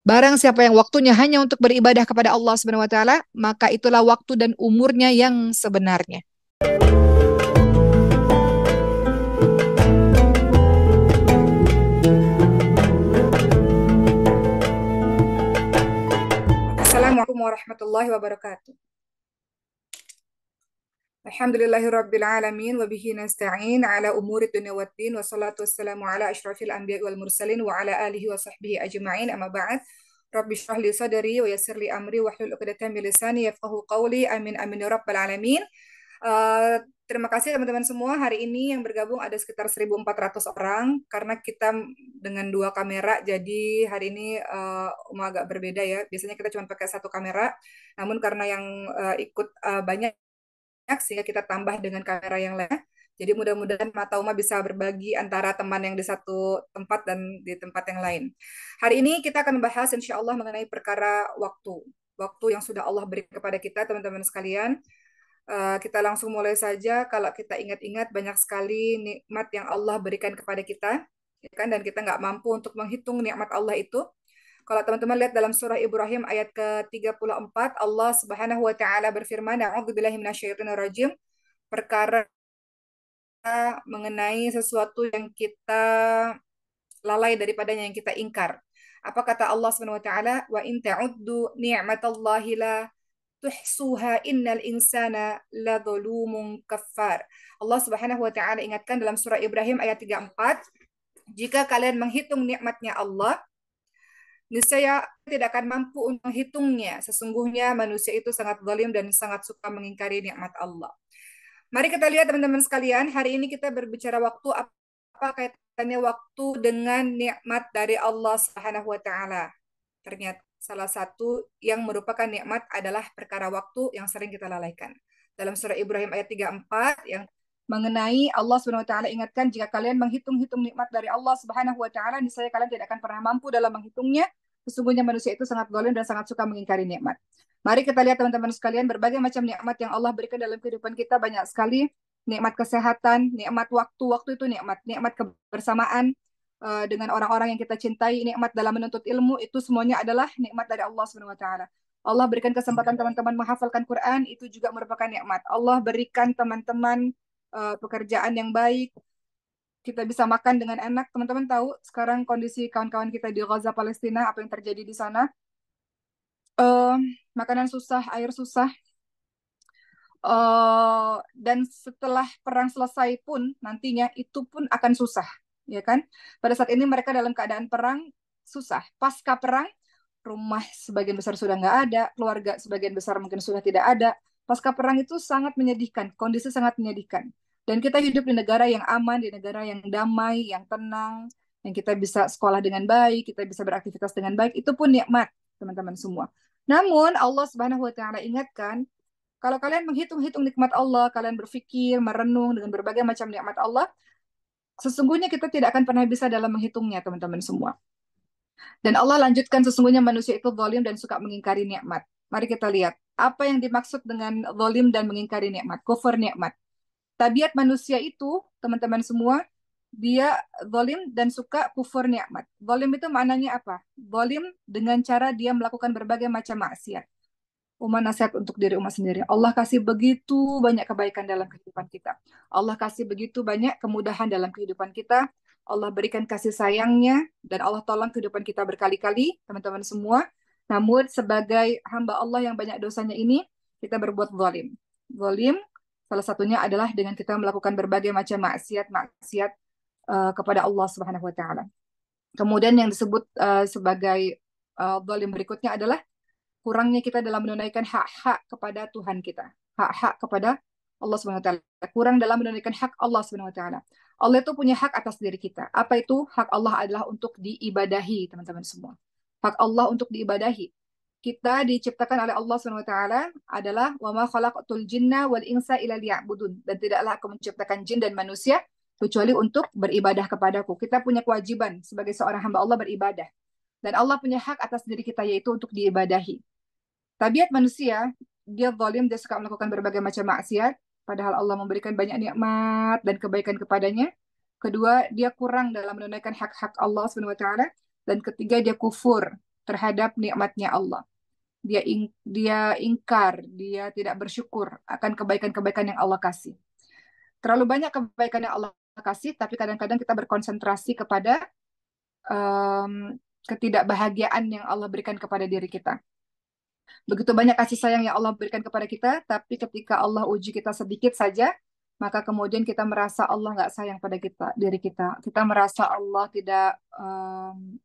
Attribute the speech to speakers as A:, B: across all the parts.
A: Barang siapa yang waktunya hanya untuk beribadah kepada Allah Subhanahu wa taala, maka itulah waktu dan umurnya yang sebenarnya. Assalamualaikum warahmatullahi wabarakatuh. Alhamdulillahirabbil alamin wa bihi nasta'in ala umuri dunya waddin wassalatu wassalamu ala asyrafil anbiya'i wal mursalin wa ala alihi wa sahbihi ajma'in amma ba'd. Rabbi shrah li sadri wa yassir li amri wahlul 'uqdatam min lisani yafqahu qawli. Amin amin ya rabbal alamin. Terima kasih teman-teman semua. Hari ini yang bergabung ada sekitar 1.400 orang karena kita dengan dua kamera. Jadi hari ini agak berbeda ya. Biasanya kita cuma pakai satu kamera. Namun karena yang ikut banyak, sehingga kita tambah dengan kamera yang lain. Jadi mudah-mudahan mata Uma bisa berbagi antara teman yang di satu tempat dan di tempat yang lain. Hari ini kita akan membahas insya Allah mengenai perkara waktu. Waktu yang sudah Allah beri kepada kita, teman-teman sekalian. Kita langsung mulai saja. Kalau kita ingat-ingat, banyak sekali nikmat yang Allah berikan kepada kita, ya kan? Dan kita nggak mampu untuk menghitung nikmat Allah itu. Kalau teman-teman lihat dalam surah Ibrahim ayat ke-34, Allah Subhanahu wa taala berfirman, "A'udzubillahi minasyaitonirrajim," perkara mengenai sesuatu yang kita lalai daripadanya, yang kita ingkar. Apa kata Allah Subhanahu wa taala? "Wa in ta'uddu ni'matallahi la tuhsuha innal insana ladzalumun kafar." Allah Subhanahu wa taala ingatkan dalam surah Ibrahim ayat 34, jika kalian menghitung nikmatnya Allah, niscaya tidak akan mampu untuk menghitungnya. Sesungguhnya manusia itu sangat zalim dan sangat suka mengingkari nikmat Allah. Mari kita lihat teman-teman sekalian, hari ini kita berbicara waktu. Apa kaitannya waktu dengan nikmat dari Allah Subhanahu wa taala? Ternyata salah satu yang merupakan nikmat adalah perkara waktu yang sering kita lalaikan. Dalam surah Ibrahim ayat 34 yang mengenai Allah Subhanahu wa taala ingatkan, jika kalian menghitung-hitung nikmat dari Allah Subhanahu wa taala, niscaya kalian tidak akan pernah mampu dalam menghitungnya. Sesungguhnya manusia itu sangat zalim dan sangat suka mengingkari nikmat. Mari kita lihat teman-teman sekalian, berbagai macam nikmat yang Allah berikan dalam kehidupan kita banyak sekali. Nikmat kesehatan, nikmat waktu, waktu itu nikmat, nikmat kebersamaan dengan orang-orang yang kita cintai, nikmat dalam menuntut ilmu, itu semuanya adalah nikmat dari Allah Subhanahu wa taala. Allah berikan kesempatan teman-teman menghafalkan Quran, itu juga merupakan nikmat. Allah berikan teman-teman pekerjaan yang baik, kita bisa makan dengan enak. Teman-teman tahu sekarang kondisi kawan-kawan kita di Gaza, Palestina, apa yang terjadi di sana? Makanan susah, air susah. Dan setelah perang selesai pun nantinya itu pun akan susah, ya kan? Pada saat ini mereka dalam keadaan perang susah. Pasca perang, rumah sebagian besar sudah nggak ada, keluarga sebagian besar mungkin sudah tidak ada. Pasca perang itu sangat menyedihkan, kondisi sangat menyedihkan. Dan kita hidup di negara yang aman, di negara yang damai, yang tenang, yang kita bisa sekolah dengan baik, kita bisa beraktivitas dengan baik, itu pun nikmat, teman-teman semua. Namun Allah Subhanahu wa taala ingatkan, kalau kalian menghitung-hitung nikmat Allah, kalian berpikir, merenung dengan berbagai macam nikmat Allah, sesungguhnya kita tidak akan pernah bisa dalam menghitungnya, teman-teman semua. Dan Allah lanjutkan, sesungguhnya manusia itu zalim dan suka mengingkari nikmat. Mari kita lihat, apa yang dimaksud dengan zalim dan mengingkari nikmat, kufur nikmat. Tabiat manusia itu, teman-teman semua, dia zalim dan suka kufur nikmat. Zalim itu maknanya apa? Zalim dengan cara dia melakukan berbagai macam maksiat. Uma nasihat untuk diri Uma sendiri. Allah kasih begitu banyak kebaikan dalam kehidupan kita. Allah kasih begitu banyak kemudahan dalam kehidupan kita. Allah berikan kasih sayangnya dan Allah tolong kehidupan kita berkali-kali, teman-teman semua. Namun sebagai hamba Allah yang banyak dosanya ini, kita berbuat zalim. Zalim salah satunya adalah dengan kita melakukan berbagai macam maksiat kepada Allah Subhanahu wa taala. Kemudian yang disebut sebagai zalim berikutnya adalah kurangnya kita dalam menunaikan hak-hak kepada Tuhan kita. Hak-hak kepada Allah Subhanahu wa taala. Kurang dalam menunaikan hak Allah Subhanahu wa taala. Allah itu punya hak atas diri kita. Apa itu? Hak Allah adalah untuk diibadahi, teman-teman semua. Hak Allah untuk diibadahi. Kita diciptakan oleh Allah Subhanahu wa taala adalah wa ma khalaqatul jinna wal insa illa liya'budun, dan tidaklah aku menciptakan jin dan manusia kecuali untuk beribadah kepadaku. Kita punya kewajiban sebagai seorang hamba Allah beribadah. Dan Allah punya hak atas diri kita, yaitu untuk diibadahi. Tabiat manusia, dia zalim, dia suka melakukan berbagai macam maksiat, padahal Allah memberikan banyak nikmat dan kebaikan kepadanya. Kedua, dia kurang dalam menunaikan hak-hak Allah Subhanahu wa taala. Dan ketiga, dia kufur terhadap nikmatnya Allah. Dia ingkar, dia tidak bersyukur akan kebaikan-kebaikan yang Allah kasih. Terlalu banyak kebaikan yang Allah kasih, tapi kadang-kadang kita berkonsentrasi kepada ketidakbahagiaan yang Allah berikan kepada diri kita. Begitu banyak kasih sayang yang Allah berikan kepada kita, tapi ketika Allah uji kita sedikit saja, maka kemudian kita merasa Allah nggak sayang pada kita, diri kita. Kita merasa Allah tidak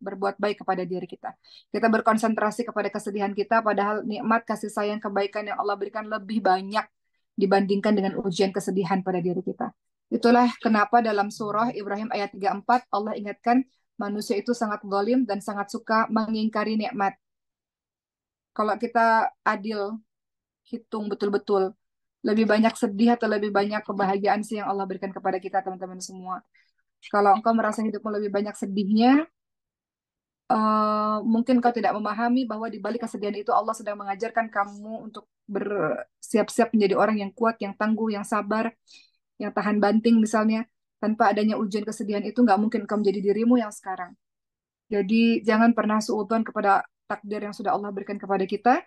A: berbuat baik kepada diri kita. Kita berkonsentrasi kepada kesedihan kita, padahal nikmat kasih sayang kebaikan yang Allah berikan lebih banyak dibandingkan dengan ujian kesedihan pada diri kita. Itulah kenapa dalam surah Ibrahim ayat 34 Allah ingatkan manusia itu sangat zalim dan sangat suka mengingkari nikmat. Kalau kita adil, hitung betul-betul, lebih banyak sedih atau lebih banyak kebahagiaan sih yang Allah berikan kepada kita, teman-teman semua. Kalau engkau merasa hidupmu lebih banyak sedihnya, mungkin kau tidak memahami bahwa di balik kesedihan itu Allah sedang mengajarkan kamu untuk bersiap-siap menjadi orang yang kuat, yang tangguh, yang sabar, yang tahan banting misalnya. Tanpa adanya ujian kesedihan itu nggak mungkin kau menjadi dirimu yang sekarang. Jadi jangan pernah suudzon kepada takdir yang sudah Allah berikan kepada kita.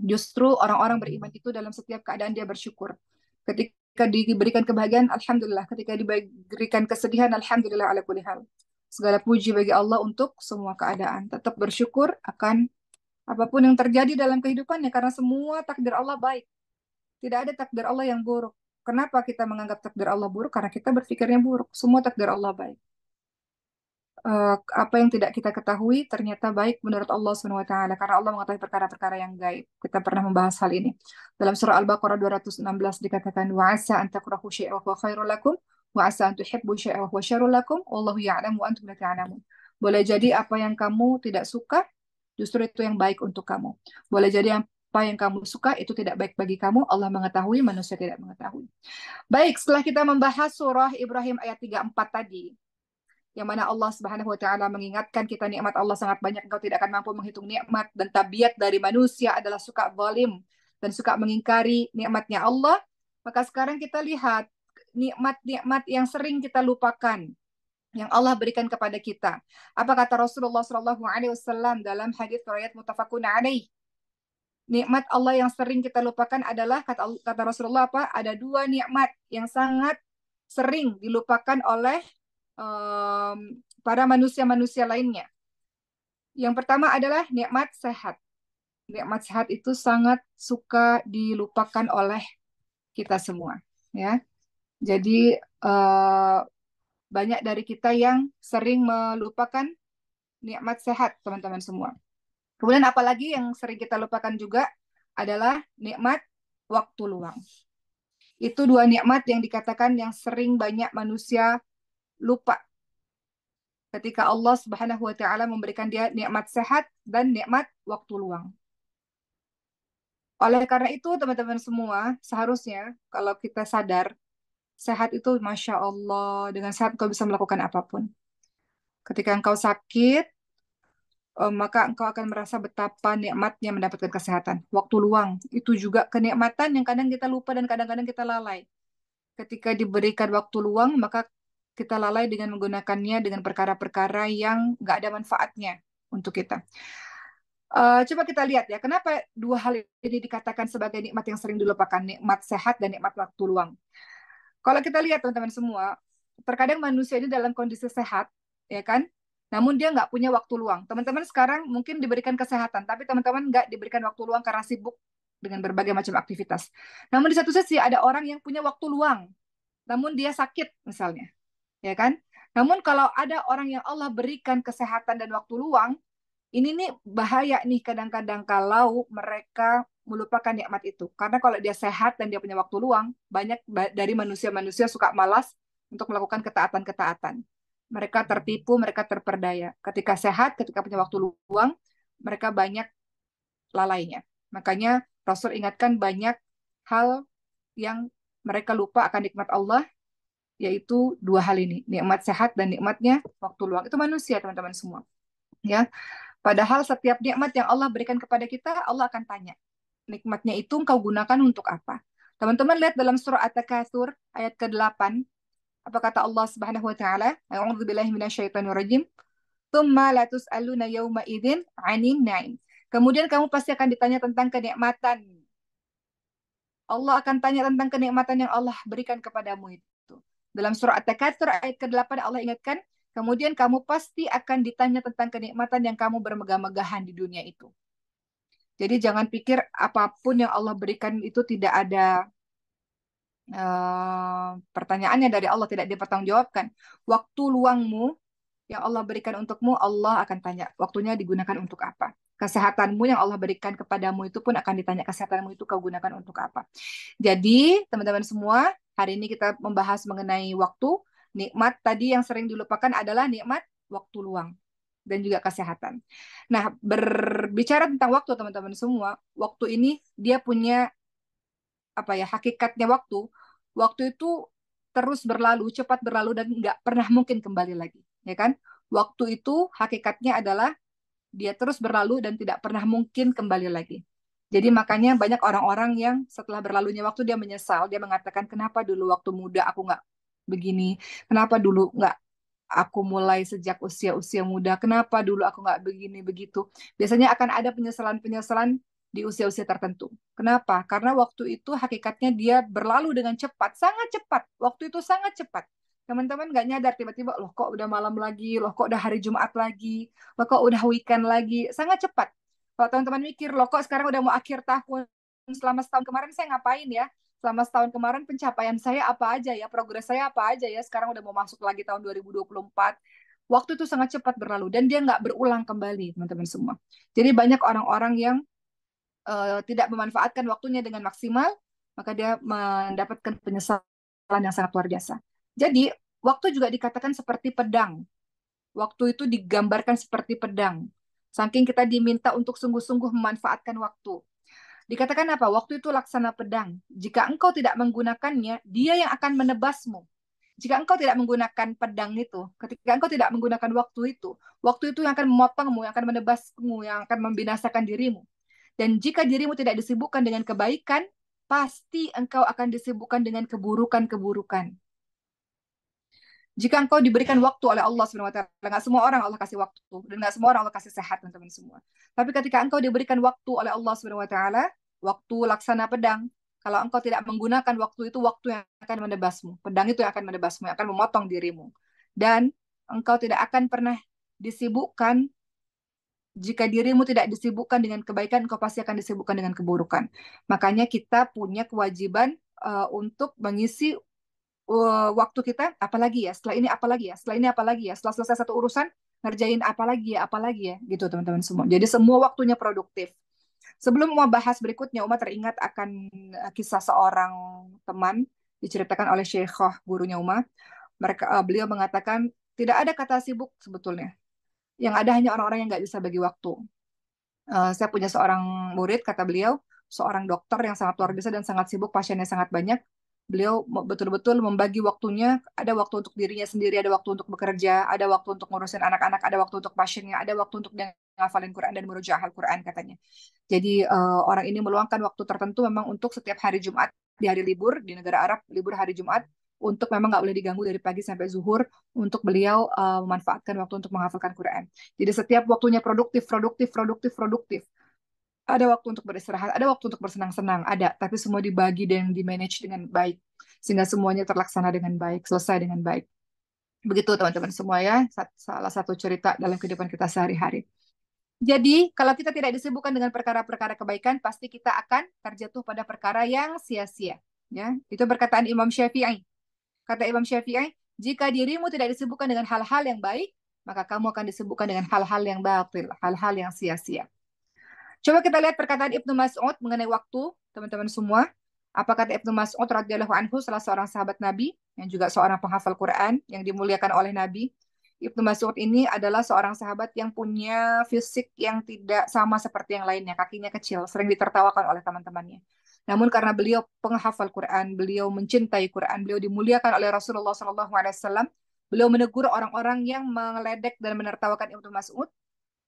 A: Justru orang-orang beriman itu dalam setiap keadaan dia bersyukur. Ketika diberikan kebahagiaan, alhamdulillah. Ketika diberikan kesedihan, alhamdulillah ala kulli hal. Segala puji bagi Allah untuk semua keadaan. Tetap bersyukur akan apapun yang terjadi dalam kehidupannya karena semua takdir Allah baik. Tidak ada takdir Allah yang buruk. Kenapa kita menganggap takdir Allah buruk? Karena kita berpikirnya buruk. Semua takdir Allah baik. Apa yang tidak kita ketahui ternyata baik menurut Allah Subhanahu wa taala karena Allah mengetahui perkara-perkara yang gaib. Kita pernah membahas hal ini. Dalam surah Al-Baqarah 216 dikatakan wa asa an takrahu syai'an wa huwa khairul lakum wa asa an tuhibbu syai'an wa huwa syarrul lakum wallahu ya'lamu wa antum la ta'lamun. Boleh jadi apa yang kamu tidak suka justru itu yang baik untuk kamu. Boleh jadi apa yang kamu suka itu tidak baik bagi kamu. Allah mengetahui, manusia tidak mengetahui. Baik, setelah kita membahas surah Ibrahim ayat 34 tadi, yang mana Allah Subhanahu wa taala mengingatkan kita nikmat Allah sangat banyak, engkau tidak akan mampu menghitung nikmat, dan tabiat dari manusia adalah suka zalim dan suka mengingkari nikmatnya Allah. Maka sekarang kita lihat nikmat-nikmat yang sering kita lupakan yang Allah berikan kepada kita. Apa kata Rasulullah Shallallahu alaihi wasallam dalam hadis riwayat muttafaqun alaih? Nikmat Allah yang sering kita lupakan adalah kata Rasulullah apa? Ada dua nikmat yang sangat sering dilupakan oleh para manusia-manusia lainnya. Yang pertama adalah nikmat sehat. Nikmat sehat itu sangat suka dilupakan oleh kita semua, ya. Jadi banyak dari kita yang sering melupakan nikmat sehat, teman-teman semua. Kemudian apalagi yang sering kita lupakan juga adalah nikmat waktu luang. Itu dua nikmat yang dikatakan yang sering banyak manusia lupa ketika Allah Subhanahu wa taala memberikan dia nikmat sehat dan nikmat waktu luang. Oleh karena itu, teman-teman semua, seharusnya kalau kita sadar, sehat itu Masya Allah, dengan sehat engkau bisa melakukan apapun. Ketika engkau sakit, maka engkau akan merasa betapa nikmatnya mendapatkan kesehatan. Waktu luang, itu juga kenikmatan yang kadang kita lupa dan kadang-kadang kita lalai. Ketika diberikan waktu luang, maka kita lalai dengan menggunakannya dengan perkara-perkara yang nggak ada manfaatnya untuk kita. Coba kita lihat ya, kenapa dua hal ini dikatakan sebagai nikmat yang sering dilupakan, nikmat sehat dan nikmat waktu luang. Kalau kita lihat teman-teman semua, terkadang manusia ini dalam kondisi sehat, ya kan? Namun dia nggak punya waktu luang. Teman-teman sekarang mungkin diberikan kesehatan, tapi teman-teman nggak diberikan waktu luang karena sibuk dengan berbagai macam aktivitas. Namun di satu sisi ada orang yang punya waktu luang, namun dia sakit misalnya, ya kan? Namun kalau ada orang yang Allah berikan kesehatan dan waktu luang, ini nih bahaya nih kadang-kadang kalau mereka melupakan nikmat itu. Karena kalau dia sehat dan dia punya waktu luang, banyak dari manusia-manusia suka malas untuk melakukan ketaatan-ketaatan. Mereka tertipu, mereka terperdaya. Ketika sehat, ketika punya waktu luang, mereka banyak lalainya. Makanya Rasul ingatkan banyak hal yang mereka lupa akan nikmat Allah, yaitu dua hal ini, nikmat sehat dan nikmatnya waktu luang. Itu manusia, teman-teman semua. Ya, padahal setiap nikmat yang Allah berikan kepada kita, Allah akan tanya, nikmatnya itu engkau gunakan untuk apa? Teman-teman lihat dalam surah At-Takatsur ayat ke-8, apa kata Allah Subhanahu wa taala? A'udzubillahi minasyaitonirrajim. Tsumma la tus'aluna yawma idzin 'anin na'im. Kemudian kamu pasti akan ditanya tentang kenikmatan. Allah akan tanya tentang kenikmatan yang Allah berikan kepadamu itu. Dalam surah At-Takatsur ayat ke-8 Allah ingatkan, kemudian kamu pasti akan ditanya tentang kenikmatan yang kamu bermegah-megahan di dunia itu. Jadi jangan pikir apapun yang Allah berikan itu tidak ada pertanyaannya dari Allah, tidak dipertanggungjawabkan. Waktu luangmu yang Allah berikan untukmu, Allah akan tanya waktunya digunakan untuk apa. Kesehatanmu yang Allah berikan kepadamu itu pun akan ditanya kesehatanmu itu kau gunakan untuk apa. Jadi teman-teman semua, hari ini kita membahas mengenai waktu. Nikmat tadi yang sering dilupakan adalah nikmat waktu luang dan juga kesehatan. Nah, berbicara tentang waktu teman-teman semua, waktu ini dia punya apa ya, hakikatnya waktu. Waktu itu terus berlalu, cepat berlalu dan nggak pernah mungkin kembali lagi, ya kan? Waktu itu hakikatnya adalah dia terus berlalu dan tidak pernah mungkin kembali lagi. Jadi makanya banyak orang-orang yang setelah berlalunya waktu dia menyesal, dia mengatakan kenapa dulu waktu muda aku nggak begini, kenapa dulu nggak aku mulai sejak usia-usia muda, kenapa dulu aku nggak begini begitu. Biasanya akan ada penyesalan-penyesalan di usia-usia tertentu. Kenapa? Karena waktu itu hakikatnya dia berlalu dengan cepat, sangat cepat. Waktu itu sangat cepat. Teman-teman nggak nyadar tiba-tiba, loh kok udah malam lagi, loh kok udah hari Jumat lagi, loh kok udah weekend lagi, sangat cepat. Kalau teman-teman mikir, loh kok sekarang udah mau akhir tahun, selama setahun kemarin saya ngapain ya? Selama setahun kemarin pencapaian saya apa aja ya, progres saya apa aja ya, sekarang udah mau masuk lagi tahun 2024. Waktu itu sangat cepat berlalu dan dia nggak berulang kembali, teman-teman semua. Jadi banyak orang-orang yang tidak memanfaatkan waktunya dengan maksimal, maka dia mendapatkan penyesalan yang sangat luar biasa. Jadi, waktu juga dikatakan seperti pedang. Waktu itu digambarkan seperti pedang. Saking kita diminta untuk sungguh-sungguh memanfaatkan waktu. Dikatakan apa? Waktu itu laksana pedang. Jika engkau tidak menggunakannya, dia yang akan menebasmu. Jika engkau tidak menggunakan pedang itu, ketika engkau tidak menggunakan waktu itu yang akan memotongmu, yang akan menebasmu, yang akan membinasakan dirimu. Dan jika dirimu tidak disibukkan dengan kebaikan, pasti engkau akan disibukkan dengan keburukan-keburukan. Jika engkau diberikan waktu oleh Allah Subhanahu wa taala, nggak semua orang Allah kasih waktu dan nggak semua orang Allah kasih sehat, teman-teman semua. Tapi ketika engkau diberikan waktu oleh Allah Subhanahu wa taala, waktu laksana pedang, kalau engkau tidak menggunakan waktu itu, waktu yang akan menebasmu. Pedang itu yang akan menebasmu, yang akan memotong dirimu. Dan engkau tidak akan pernah disibukkan. Jika dirimu tidak disibukkan dengan kebaikan, engkau pasti akan disibukkan dengan keburukan. Makanya kita punya kewajiban untuk mengisi waktu kita, apalagi ya, setelah ini apalagi ya, setelah ini apalagi ya, setelah selesai satu urusan, ngerjain apalagi ya, gitu teman-teman semua. Jadi semua waktunya produktif. Sebelum Uma bahas berikutnya, Uma teringat akan kisah seorang teman diceritakan oleh Syekhah, gurunya Uma. Beliau mengatakan, tidak ada kata sibuk sebetulnya. Yang ada hanya orang-orang yang nggak bisa bagi waktu. Saya punya seorang murid, kata beliau, seorang dokter yang sangat luar biasa dan sangat sibuk, pasiennya sangat banyak. Beliau betul-betul membagi waktunya, ada waktu untuk dirinya sendiri, ada waktu untuk bekerja, ada waktu untuk ngurusin anak-anak, ada waktu untuk pasiennya, ada waktu untuk dia ngafalin Quran dan merujuk Al-Quran katanya. Jadi orang ini meluangkan waktu tertentu memang untuk setiap hari Jumat, di hari libur, di negara Arab, libur hari Jumat, untuk memang nggak boleh diganggu dari pagi sampai zuhur, untuk beliau memanfaatkan waktu untuk menghafalkan Quran. Jadi setiap waktunya produktif. Ada waktu untuk beristirahat, ada waktu untuk bersenang-senang, ada, tapi semua dibagi dan di-manage dengan baik. Sehingga semuanya terlaksana dengan baik, selesai dengan baik. Begitu teman-teman semua ya, salah satu cerita dalam kehidupan kita sehari-hari. Jadi, kalau kita tidak disibukkan dengan perkara-perkara kebaikan, pasti kita akan terjatuh pada perkara yang sia-sia. Ya, itu perkataan Imam Syafi'i. Kata Imam Syafi'i, jika dirimu tidak disibukkan dengan hal-hal yang baik, maka kamu akan disibukkan dengan hal-hal yang batil, hal-hal yang sia-sia. Coba kita lihat perkataan Ibnu Mas'ud mengenai waktu, teman-teman semua. Apa kata Ibnu Mas'ud radhiyallahu anhu, salah seorang sahabat Nabi yang juga seorang penghafal Quran yang dimuliakan oleh Nabi. Ibnu Mas'ud ini adalah seorang sahabat yang punya fisik yang tidak sama seperti yang lainnya, kakinya kecil, sering ditertawakan oleh teman-temannya. Namun karena beliau penghafal Quran, beliau mencintai Quran, beliau dimuliakan oleh Rasulullah SAW, beliau menegur orang-orang yang meledek dan menertawakan Ibnu Mas'ud.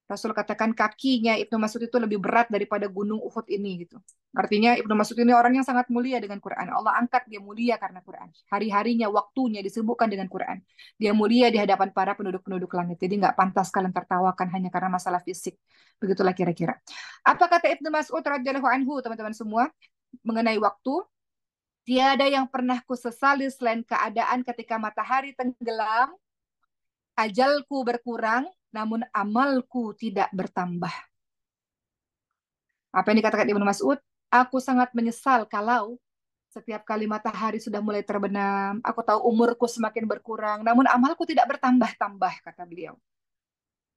A: Rasul katakan kakinya Ibnu Mas'ud itu lebih berat daripada gunung Uhud ini gitu. Artinya Ibnu Mas'ud ini orang yang sangat mulia dengan Quran. Allah angkat dia mulia karena Quran. Hari-harinya, waktunya disibukkan dengan Quran. Dia mulia di hadapan para penduduk-penduduk langit. Jadi nggak pantas kalian tertawakan hanya karena masalah fisik. Begitulah kira-kira. Apa kata Ibnu Mas'ud radhiyallahu anhu, teman-teman semua, mengenai waktu? Tiada yang pernah kusesali selain keadaan ketika matahari tenggelam, ajalku berkurang, namun amalku tidak bertambah. Apa yang dikatakan Ibnu Mas'ud? Aku sangat menyesal kalau setiap kali matahari sudah mulai terbenam, aku tahu umurku semakin berkurang, namun amalku tidak bertambah-tambah, kata beliau.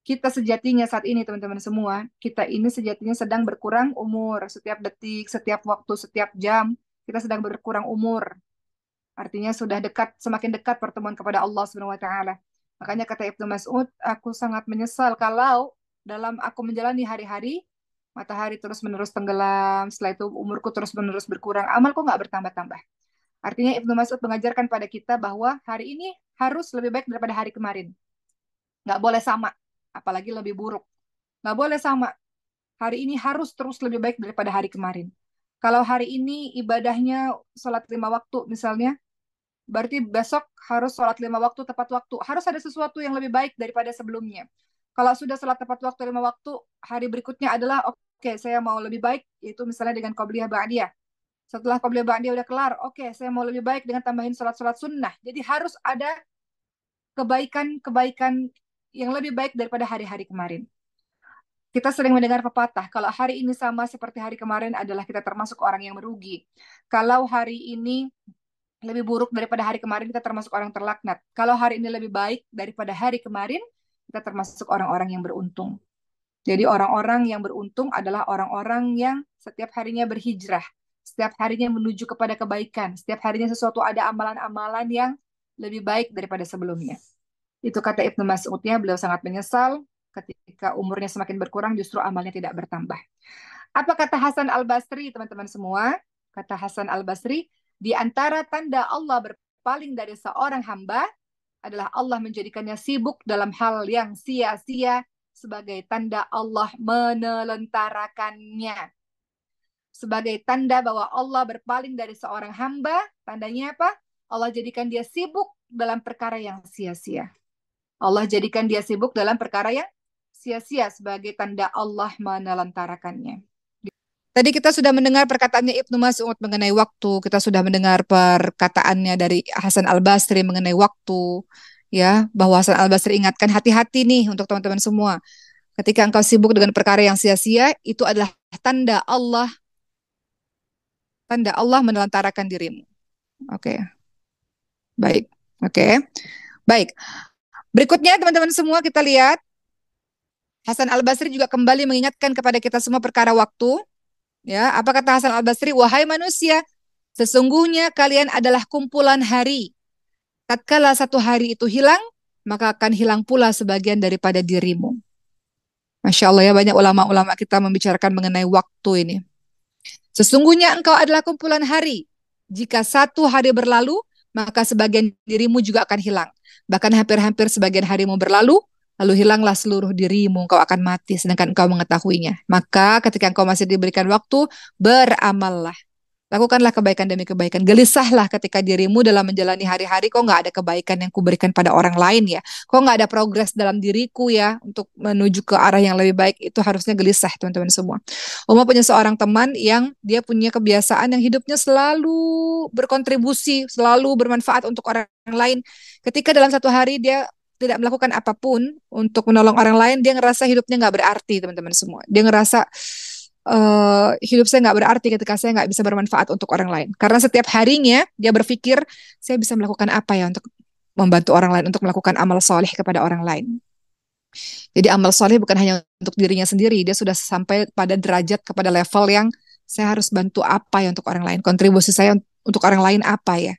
A: Kita sejatinya saat ini, teman-teman semua, kita ini sejatinya sedang berkurang umur. Setiap detik, setiap waktu, setiap jam, kita sedang berkurang umur. Artinya sudah dekat, semakin dekat pertemuan kepada Allah Subhanahu wa taala. Makanya kata Ibnu Mas'ud, aku sangat menyesal kalau dalam aku menjalani hari-hari, matahari terus-menerus tenggelam, setelah itu umurku terus-menerus berkurang, amalku nggak bertambah-tambah. Artinya Ibnu Mas'ud mengajarkan pada kita bahwa hari ini harus lebih baik daripada hari kemarin. Nggak boleh sama, apalagi lebih buruk. Nggak boleh sama. Hari ini harus terus lebih baik daripada hari kemarin. Kalau hari ini ibadahnya sholat 5 waktu misalnya, berarti besok harus sholat 5 waktu tepat waktu. Harus ada sesuatu yang lebih baik daripada sebelumnya. Kalau sudah sholat tepat waktu 5 waktu, hari berikutnya adalah oke, saya mau lebih baik, yaitu misalnya dengan qobliyah ba'diyah. Setelah qobliyah ba'diyah udah kelar, oke, saya mau lebih baik dengan tambahin sholat-sholat sunnah. Jadi harus ada kebaikan-kebaikan yang lebih baik daripada hari-hari kemarin. Kita sering mendengar pepatah, kalau hari ini sama seperti hari kemarin adalah kita termasuk orang yang merugi. Kalau hari ini lebih buruk daripada hari kemarin, kita termasuk orang terlaknat. Kalau hari ini lebih baik daripada hari kemarin, kita termasuk orang-orang yang beruntung. Jadi orang-orang yang beruntung adalah orang-orang yang setiap harinya berhijrah, setiap harinya menuju kepada kebaikan, setiap harinya sesuatu ada amalan-amalan yang lebih baik daripada sebelumnya. Itu kata Ibnu Mas'udnya, beliau sangat menyesal ketika umurnya semakin berkurang, justru amalnya tidak bertambah. Apa kata Hasan Al-Basri, teman-teman semua? Kata Hasan Al-Basri, di antara tanda Allah berpaling dari seorang hamba adalah Allah menjadikannya sibuk dalam hal yang sia-sia sebagai tanda Allah menelentarakannya. Sebagai tanda bahwa Allah berpaling dari seorang hamba, tandanya apa? Allah jadikan dia sibuk dalam perkara yang sia-sia. Allah jadikan dia sibuk dalam perkara yang sia-sia sebagai tanda Allah menelentarakannya. Tadi kita sudah mendengar perkataannya Ibnu Mas'ud mengenai waktu, kita sudah mendengar perkataannya dari Hasan Al-Basri mengenai waktu, ya, bahwa Hasan Al-Basri ingatkan hati-hati nih untuk teman-teman semua. Ketika engkau sibuk dengan perkara yang sia-sia, itu adalah tanda Allah menelantarkan dirimu. Oke. Baik. Oke. Baik. Berikutnya teman-teman semua kita lihat Hasan Al-Basri juga kembali mengingatkan kepada kita semua perkara waktu. Ya, apa kata Hasan Al-Basri? Wahai manusia, sesungguhnya kalian adalah kumpulan hari. Tatkala satu hari itu hilang, maka akan hilang pula sebagian daripada dirimu. Masya Allah ya, banyak ulama-ulama kita membicarakan mengenai waktu ini. Sesungguhnya engkau adalah kumpulan hari. Jika satu hari berlalu, maka sebagian dirimu juga akan hilang. Bahkan hampir-hampir sebagian harimu berlalu, lalu hilanglah seluruh dirimu, engkau akan mati, sedangkan engkau mengetahuinya. Maka ketika engkau masih diberikan waktu, beramallah. Lakukanlah kebaikan demi kebaikan. Gelisahlah ketika dirimu dalam menjalani hari-hari, kok nggak ada kebaikan yang kuberikan pada orang lain ya. Kok nggak ada progres dalam diriku ya, untuk menuju ke arah yang lebih baik. Itu harusnya gelisah, teman-teman semua. Uma punya seorang teman yang dia punya kebiasaan yang hidupnya selalu berkontribusi, selalu bermanfaat untuk orang lain. Ketika dalam satu hari dia tidak melakukan apapun untuk menolong orang lain, dia ngerasa hidupnya nggak berarti, teman-teman semua. Dia ngerasa hidup saya nggak berarti ketika saya nggak bisa bermanfaat untuk orang lain. Karena setiap harinya dia berpikir, saya bisa melakukan apa ya untuk membantu orang lain, untuk melakukan amal soleh kepada orang lain. Jadi amal soleh bukan hanya untuk dirinya sendiri, dia sudah sampai pada derajat, kepada level yang saya harus bantu apa ya untuk orang lain. Kontribusi saya untuk orang lain apa ya.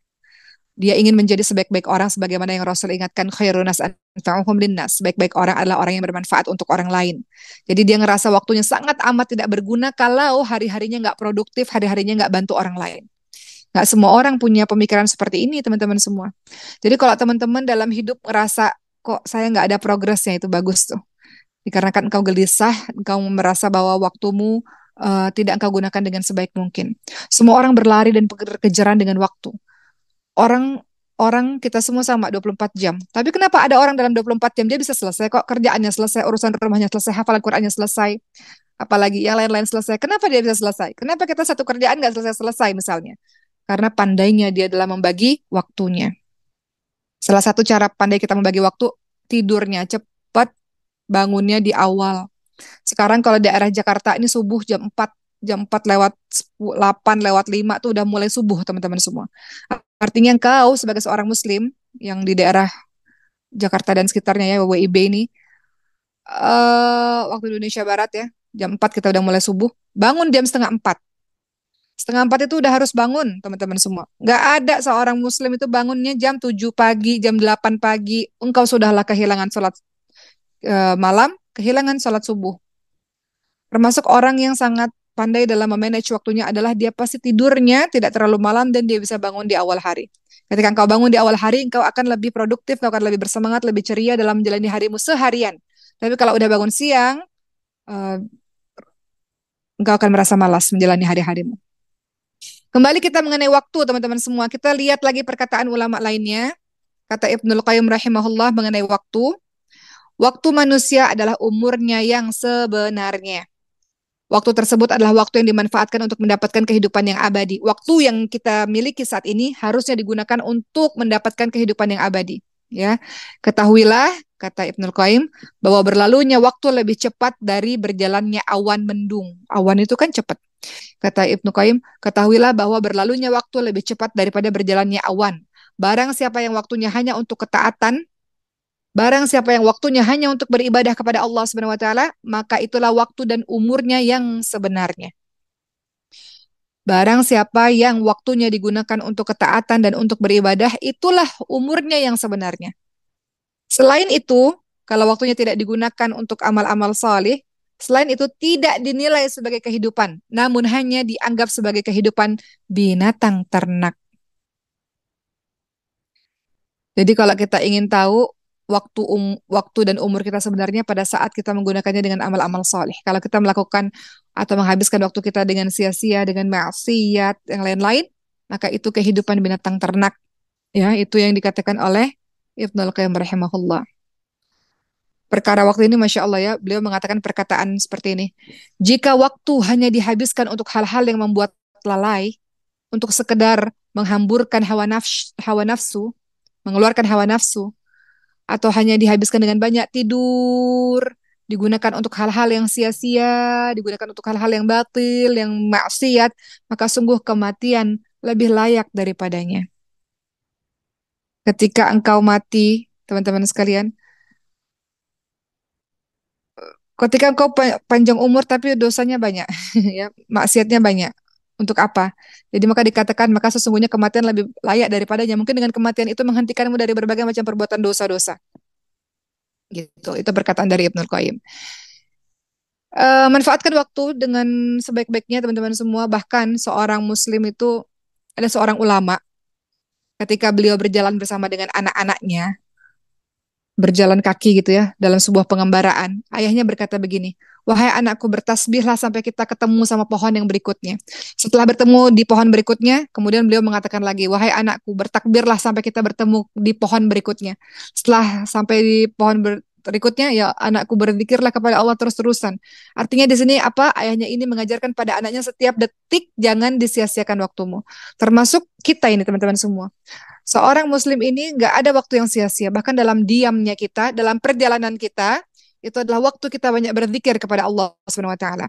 A: Dia ingin menjadi sebaik-baik orang sebagaimana yang Rasul ingatkan, khairun nas anfa'uhum linnas. Sebaik-baik orang adalah orang yang bermanfaat untuk orang lain. Jadi dia ngerasa waktunya sangat amat tidak berguna kalau hari-harinya nggak produktif, hari-harinya nggak bantu orang lain. Nggak semua orang punya pemikiran seperti ini, teman-teman semua. Jadi kalau teman-teman dalam hidup ngerasa kok saya nggak ada progresnya, itu bagus tuh. Dikarenakan engkau gelisah, engkau merasa bahwa waktumu tidak engkau gunakan dengan sebaik mungkin. Semua orang berlari dan kejar-kejaran dengan waktu. Orang orang kita semua sama 24 jam. Tapi kenapa ada orang dalam 24 jam dia bisa selesai kok, kerjaannya selesai, urusan rumahnya selesai, hafalan Qur'annya selesai, apalagi yang lain-lain selesai. Kenapa dia bisa selesai? Kenapa kita satu kerjaan nggak selesai-selesai misalnya? Karena pandainya dia dalam membagi waktunya. Salah satu cara pandai kita membagi waktu, tidurnya cepat, bangunnya di awal. Sekarang kalau daerah Jakarta ini subuh jam 4 lewat 8 lewat 5 tuh udah mulai subuh teman-teman semua. Artinya engkau sebagai seorang muslim yang di daerah Jakarta dan sekitarnya ya, WIB ini, waktu Indonesia Barat ya, jam 4 kita udah mulai subuh, bangun jam setengah 4. Setengah 4 itu udah harus bangun, teman-teman semua. Nggak ada seorang muslim itu bangunnya jam 7 pagi, jam 8 pagi. Engkau sudahlah kehilangan sholat malam, kehilangan sholat subuh. Termasuk orang yang sangat pandai dalam memanage waktunya adalah dia pasti tidurnya tidak terlalu malam dan dia bisa bangun di awal hari. Ketika engkau bangun di awal hari, engkau akan lebih produktif, engkau akan lebih bersemangat, lebih ceria dalam menjalani harimu seharian. Tapi kalau udah bangun siang, eh, engkau akan merasa malas menjalani hari-harimu. Kembali kita mengenai waktu, teman-teman semua. Kita lihat lagi perkataan ulama lainnya. Kata Ibnul Qayyim rahimahullah mengenai waktu. Waktu manusia adalah umurnya yang sebenarnya. Waktu tersebut adalah waktu yang dimanfaatkan untuk mendapatkan kehidupan yang abadi. Waktu yang kita miliki saat ini harusnya digunakan untuk mendapatkan kehidupan yang abadi. Ya, ketahuilah, kata Ibnul Qayyim, bahwa berlalunya waktu lebih cepat dari berjalannya awan mendung. Awan itu kan cepat. Kata Ibnu Qayyim, ketahuilah bahwa berlalunya waktu lebih cepat daripada berjalannya awan. Barang siapa yang waktunya hanya untuk ketaatan, barang siapa yang waktunya hanya untuk beribadah kepada Allah Subhanahu wa taala, maka itulah waktu dan umurnya yang sebenarnya. Barang siapa yang waktunya digunakan untuk ketaatan dan untuk beribadah, itulah umurnya yang sebenarnya. Selain itu, kalau waktunya tidak digunakan untuk amal-amal salih, selain itu tidak dinilai sebagai kehidupan, namun hanya dianggap sebagai kehidupan binatang ternak. Jadi kalau kita ingin tahu waktu dan umur kita sebenarnya pada saat kita menggunakannya dengan amal-amal soleh. Kalau kita melakukan atau menghabiskan waktu kita dengan sia-sia, dengan maksiat, yang lain-lain, maka itu kehidupan binatang ternak. Ya, itu yang dikatakan oleh Ibnul Qayyim rahimahullah. Perkara waktu ini, Masya Allah ya, beliau mengatakan perkataan seperti ini. Jika waktu hanya dihabiskan untuk hal-hal yang membuat lalai, untuk sekedar menghamburkan hawa nafsu, mengeluarkan hawa nafsu, atau hanya dihabiskan dengan banyak tidur, digunakan untuk hal-hal yang sia-sia, digunakan untuk hal-hal yang batil, yang maksiat, maka sungguh kematian lebih layak daripadanya. Ketika engkau mati, teman-teman sekalian, ketika engkau panjang umur tapi dosanya banyak, ya, maksiatnya banyak. Untuk apa? Jadi maka dikatakan maka sesungguhnya kematian lebih layak daripadanya. Mungkin dengan kematian itu menghentikanmu dari berbagai macam perbuatan dosa-dosa. Gitu. Itu perkataan dari Ibnul Qayyim. Manfaatkan waktu dengan sebaik-baiknya teman-teman semua. Bahkan seorang muslim itu ada seorang ulama ketika beliau berjalan bersama dengan anak-anaknya, berjalan kaki gitu ya, dalam sebuah pengembaraan. Ayahnya berkata begini, wahai anakku bertasbihlah sampai kita ketemu sama pohon yang berikutnya. Setelah bertemu di pohon berikutnya, kemudian beliau mengatakan lagi, wahai anakku bertakbirlah sampai kita bertemu di pohon berikutnya. Setelah sampai di pohon berikutnya, ya anakku berzikirlah kepada Allah terus-terusan. Artinya di sini apa? Ayahnya ini mengajarkan pada anaknya setiap detik jangan disia-siakan waktumu. Termasuk kita ini teman-teman semua. Seorang muslim ini nggak ada waktu yang sia-sia. Bahkan dalam diamnya kita, dalam perjalanan kita, itu adalah waktu kita banyak berzikir kepada Allah Subhanahu wa taala.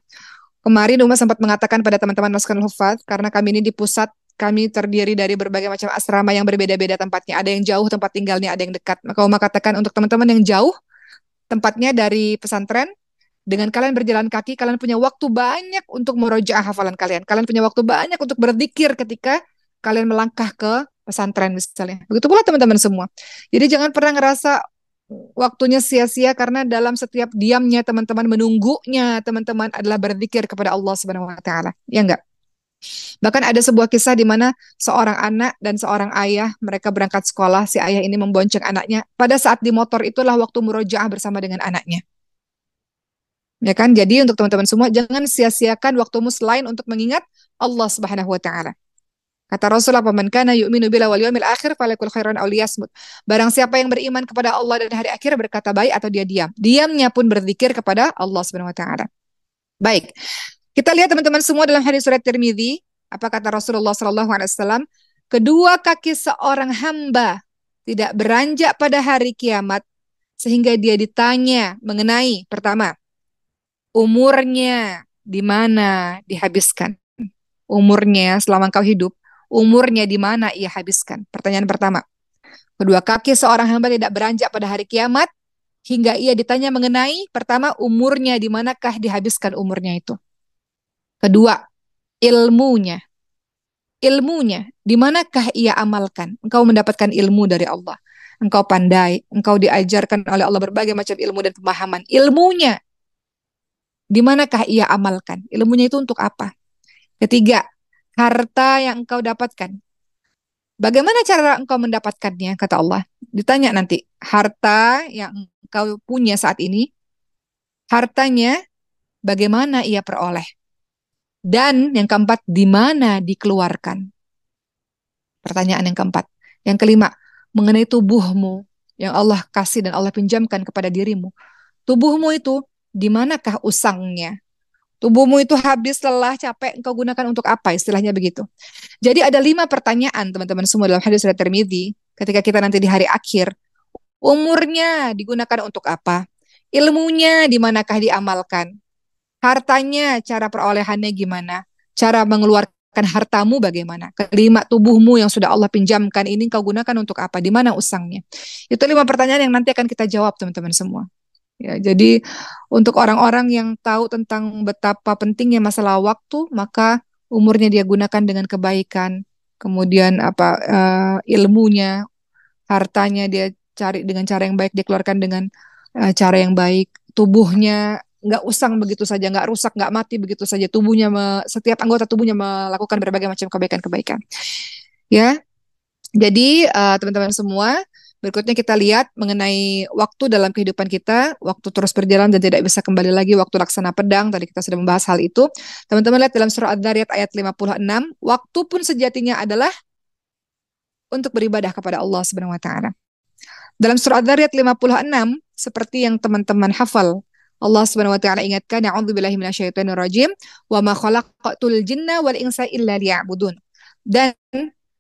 A: Kemarin Uma sempat mengatakan pada teman-teman Maskanul Hufaz, karena kami ini di pusat, kami terdiri dari berbagai macam asrama yang berbeda-beda tempatnya. Ada yang jauh tempat tinggalnya, ada yang dekat. Maka Uma katakan untuk teman-teman yang jauh, tempatnya dari pesantren, dengan kalian berjalan kaki, kalian punya waktu banyak untuk merojaah hafalan kalian. Kalian punya waktu banyak untuk berzikir ketika kalian melangkah ke pesantren misalnya. Begitu pula teman-teman semua. Jadi jangan pernah ngerasa waktunya sia-sia karena dalam setiap diamnya teman-teman, menunggunya teman-teman adalah berzikir kepada Allah Subhanahu wa taala. Ya enggak? Bahkan ada sebuah kisah di mana seorang anak dan seorang ayah, mereka berangkat sekolah, si ayah ini membonceng anaknya. Pada saat di motor itulah waktu murojaah bersama dengan anaknya. Ya kan? Jadi untuk teman-teman semua, jangan sia-siakan waktumu selain untuk mengingat Allah Subhanahu wa taala. Kata Rasulullah, "Man kana yu'minu billahi wal yawmil akhir falyakul khairan aw liyasmut." Barang siapa yang beriman kepada Allah dan hari akhir, berkata baik atau dia diam. Diamnya pun berzikir kepada Allah Subhanahu wa taala. Baik. Kita lihat teman-teman semua dalam hadis surat Tirmidzi, apa kata Rasulullah sallallahu alaihi wasallam? Kedua kaki seorang hamba tidak beranjak pada hari kiamat sehingga dia ditanya mengenai pertama, umurnya di mana dihabiskan. Umurnya selama engkau hidup, umurnya di mana ia habiskan. Pertanyaan pertama. Kedua kaki seorang hamba tidak beranjak pada hari kiamat hingga ia ditanya mengenai pertama, umurnya di manakah dihabiskan umurnya itu. Kedua, ilmunya. Ilmunya, di manakah ia amalkan? Engkau mendapatkan ilmu dari Allah. Engkau pandai, engkau diajarkan oleh Allah berbagai macam ilmu dan pemahaman. Ilmunya, di manakah ia amalkan? Ilmunya itu untuk apa? Ketiga, harta yang engkau dapatkan. Bagaimana cara engkau mendapatkannya, kata Allah. Ditanya nanti, harta yang engkau punya saat ini, hartanya bagaimana ia peroleh? Dan yang keempat, di mana dikeluarkan? Pertanyaan yang keempat. Yang kelima, mengenai tubuhmu yang Allah kasih dan Allah pinjamkan kepada dirimu. Tubuhmu itu, di manakah usangnya? Tubuhmu itu habis, lelah, capek, engkau gunakan untuk apa? Istilahnya begitu. Jadi ada 5 pertanyaan teman-teman semua dalam hadis riwayat Tirmidzi. Ketika kita nanti di hari akhir, umurnya digunakan untuk apa? Ilmunya di manakah diamalkan? Hartanya, cara perolehannya gimana? Cara mengeluarkan hartamu bagaimana? Kelima, tubuhmu yang sudah Allah pinjamkan ini kau gunakan untuk apa? Di mana usangnya? Itu 5 pertanyaan yang nanti akan kita jawab teman-teman semua. Ya, jadi untuk orang-orang yang tahu tentang betapa pentingnya masalah waktu, maka umurnya dia gunakan dengan kebaikan. Kemudian ilmunya, hartanya dia cari dengan cara yang baik, dikeluarkan dengan cara yang baik. Tubuhnya nggak usang begitu saja, nggak rusak, nggak mati begitu saja. Setiap anggota tubuhnya melakukan berbagai macam kebaikan-kebaikan. Ya, jadi teman-teman semua, berikutnya kita lihat mengenai waktu dalam kehidupan kita. Waktu terus berjalan dan tidak bisa kembali lagi, waktu laksana pedang. Tadi kita sudah membahas hal itu. Teman-teman lihat dalam surah Ad-Dzariyat ayat 56, waktu pun sejatinya adalah untuk beribadah kepada Allah Subhanahu wa taala. Dalam surah Ad-Dzariyat 56, seperti yang teman-teman hafal, Allah Subhanahu wa taala ingatkan, a'udzubillahi minasyaitonir rajim, wa ma khalaqatul jinna wal insa illa liya'budun. Dan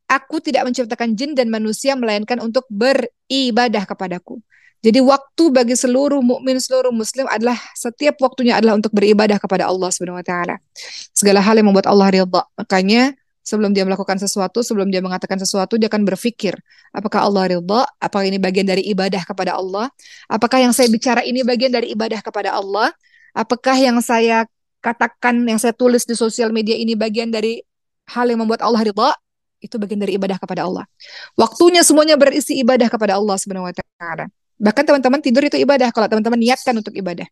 A: aku tidak menciptakan jin dan manusia melainkan untuk beribadah kepadaku. Jadi waktu bagi seluruh mukmin, seluruh muslim adalah setiap waktunya adalah untuk beribadah kepada Allah Subhanahu wa taala. Segala hal yang membuat Allah ridha. Makanya sebelum dia melakukan sesuatu, sebelum dia mengatakan sesuatu, dia akan berpikir, apakah Allah ridha? Apakah ini bagian dari ibadah kepada Allah? Apakah yang saya bicara ini bagian dari ibadah kepada Allah? Apakah yang saya katakan, yang saya tulis di sosial media ini bagian dari hal yang membuat Allah ridha? Itu bagian dari ibadah kepada Allah. Waktunya semuanya berisi ibadah kepada Allah Subhanahu wa taala. Bahkan teman-teman tidur itu ibadah kalau teman-teman niatkan untuk ibadah.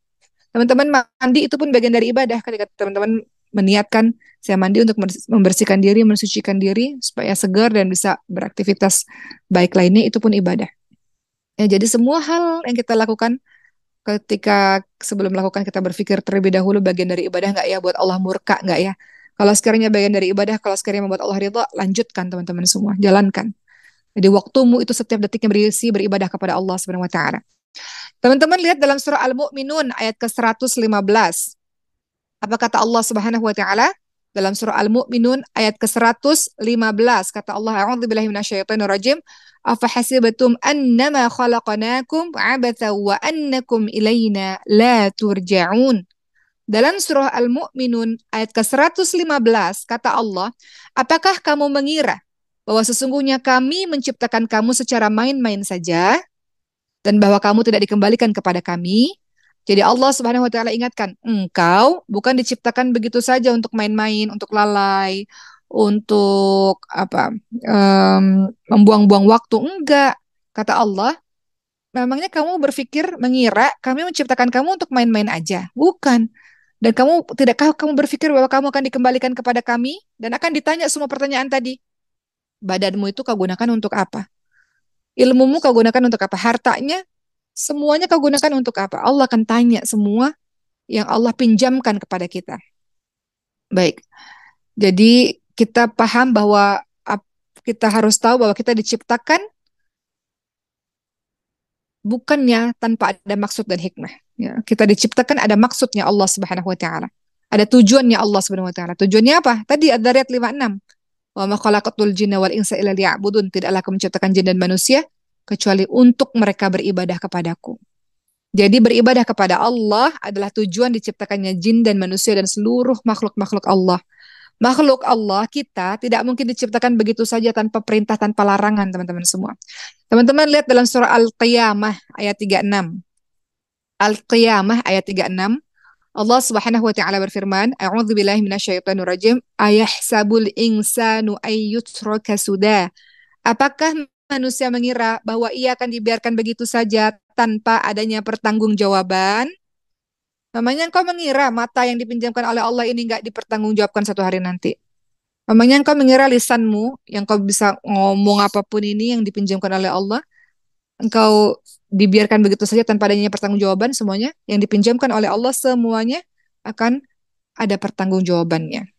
A: Teman-teman mandi itu pun bagian dari ibadah ketika teman-teman meniatkan saya mandi untuk membersihkan diri, mensucikan diri supaya segar dan bisa beraktivitas baik lainnya, itu pun ibadah. Ya, jadi semua hal yang kita lakukan ketika sebelum melakukan kita berpikir terlebih dahulu bagian dari ibadah nggak ya, buat Allah murka nggak ya? Kalau sekiranya bagian dari ibadah, kalau sekiranya membuat Allah ridha, lanjutkan teman-teman semua, jalankan. Jadi waktumu itu setiap detiknya berisi beribadah kepada Allah Subhanahu wa taala. Teman-teman lihat dalam surah Al-Mu'minun ayat ke-115. Apa kata Allah Subhanahu wa taala? Dalam surah Al-Mu'minun ayat ke-115 kata Allah, a'udzubillahi minasyaitonir rajim, afa hasibatum annama khalaqnakum 'abatha wa annakum ilaina la turja'un. Dalam surah Al-Mu'minun ayat ke-115 kata Allah, apakah kamu mengira bahwa sesungguhnya kami menciptakan kamu secara main-main saja dan bahwa kamu tidak dikembalikan kepada kami? Jadi Allah Subhanahu wa taala ingatkan, engkau bukan diciptakan begitu saja untuk main-main, untuk lalai, untuk membuang-buang waktu. Enggak. Kata Allah, memangnya kamu berpikir mengira kami menciptakan kamu untuk main-main aja? Bukan. Dan tidakkah kamu berpikir bahwa kamu akan dikembalikan kepada kami dan akan ditanya semua pertanyaan tadi? Badanmu itu kau gunakan untuk apa? Ilmumu kau gunakan untuk apa? Hartanya, semuanya kau gunakan untuk apa? Allah akan tanya semua yang Allah pinjamkan kepada kita. Baik, jadi kita paham bahwa kita harus tahu bahwa kita diciptakan bukannya tanpa ada maksud dan hikmah. Ya, kita diciptakan ada maksudnya Allah Subhanahu wa taala. Ada tujuannya Allah Subhanahu wa taala. Tujuannya apa? Tadi ada ayat 56. Wa ma khalaqatul jinna wal insa illa liya'budun. Tidaklah aku menciptakan jin dan manusia kecuali untuk mereka beribadah kepadaku. Jadi beribadah kepada Allah adalah tujuan diciptakannya jin dan manusia dan seluruh makhluk-makhluk Allah. Makhluk Allah kita tidak mungkin diciptakan begitu saja tanpa perintah, tanpa larangan, teman-teman semua. Teman-teman lihat dalam surah Al-Qiyamah ayat 36. Al-Qiyamah ayat 36. Allah Subhanahu wa taala berfirman, A'udzu billahi minasyaitonir rajim, ayahsabul insanu ayyutraka sudah. Apakah manusia mengira bahwa ia akan dibiarkan begitu saja tanpa adanya pertanggungjawaban? Namanya engkau mengira mata yang dipinjamkan oleh Allah ini nggak dipertanggungjawabkan satu hari nanti. Namanya engkau mengira lisanmu yang kau bisa ngomong apapun ini yang dipinjamkan oleh Allah, engkau dibiarkan begitu saja tanpa adanya pertanggungjawaban. Semuanya yang dipinjamkan oleh Allah semuanya akan ada pertanggungjawabannya.